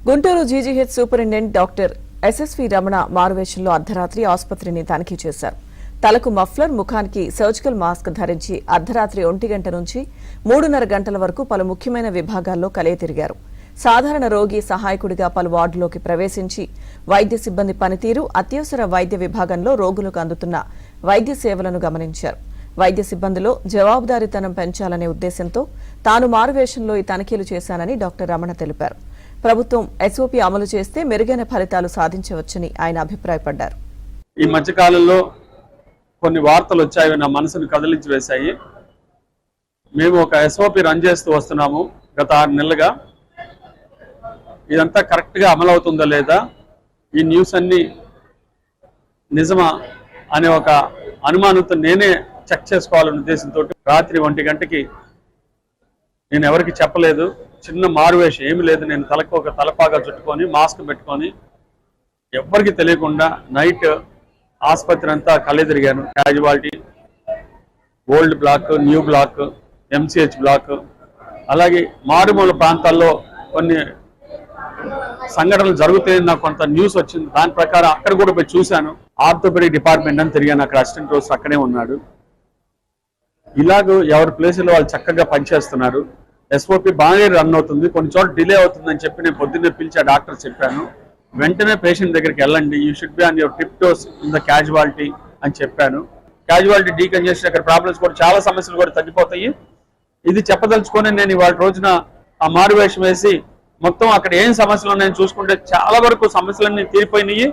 Guntur GGH superintendent doctor SSV Ramana మారువేషంలో అర్ధరాత్రి ఆసుపత్రిని తనిఖీ చేశారు. తలకు మఫ్లర్, ముఖానికి సర్జికల్ మాస్క్ ధరించి అర్ధరాత్రి 1 గంట నుంచి 3:30 గంటల వరకు పలు ముఖ్యమైన విభాగాల్లో తిరిగారు. సాధారణ రోగి సహాయకుడిగా పలు వార్డులోకి ప్రవేశించి వైద్య సిబ్బంది పనితీరు, అత్యవసర వైద్య విభాగంలో రోగులకు అందుతున్న వైద్య సేవలను గమనించారు. వైద్య సిబ్బందిలో జవాబుదారీతనం పెంచాలనే ఉద్దేశంతో తాను మారువేషంలో ఈ తనిఖీలు చేశానని డాక్టర్ రమణ తెలిపారు. ప్రభుత్వం ఎస్ఓపీ అమలు చేస్తే మెరుగైన ఫలితాలు సాధించవచ్చని ఆయన అభిప్రాయపడ్డారు. ఈ మధ్య కాలంలో కొన్ని వార్తలు వచ్చాయి, నా మనసును కదిలించి వేశాయి. మేము ఒక ఎస్ఓపీ రన్ చేస్తూ వస్తున్నాము గత 6 నెలలుగా. ఇదంతా కరెక్ట్గా అమలవుతుందా లేదా, ఈ న్యూస్ అన్ని నిజమా అనే ఒక అనుమానంతో నేనే చెక్ చేసుకోవాలనే ఉద్దేశంతో రాత్రి 1 గంటకి నేను ఎవరికి చెప్పలేదు. చిన్న మారువేషం ఏమి లేదు, నేను తలకు ఒక తలపాగా చుట్టుకొని మాస్క్ పెట్టుకొని ఎవ్వరికి తెలియకుండా నైట్ ఆసుపత్రి అంతా తిరిగాను. Casualty, old block, new block, MCH block, అలాగే మారుమూల ప్రాంతాల్లో కొన్ని సంఘటనలు జరుగుతాయని నాకు కొంత న్యూస్ వచ్చింది. దాని ప్రకారం అక్కడ కూడా పోయి చూశాను. ఆర్థోపెడిక్ డిపార్ట్మెంట్ అని తిరిగాను, అక్కడ అసిస్టెంట్ ప్రొఫెసర్ అక్కడే ఉన్నాడు. ఇలాగ ఎవరి ప్లేసులో వాళ్ళు చక్కగా పనిచేస్తున్నారు. ఎస్ఓపి బాగానే రన్ అవుతుంది, కొన్ని చోట్ల డిలే అవుతుందని చెప్పి నేను పొద్దున్నే పిలిచి ఆ డాక్టర్ చెప్పాను. వెంటనే పేషెంట్ దగ్గరికి వెళ్ళండి, you should be on your tiptoes in the casualty అని చెప్పాను. క్యాజువాలిటీ డీకంజెషన్, అక్కడ ప్రాబ్లమ్స్ కూడా చాలా సమస్యలు కూడా తగ్గిపోతాయి. ఇది చెప్పదలుచుకొని నేను ఇవాళ రోజున ఆ మారువేషం వేసి మొత్తం అక్కడ ఏం సమస్యలు ఉన్నాయని చూసుకుంటే చాలా వరకు సమస్యలన్నీ తీరిపోయినాయి.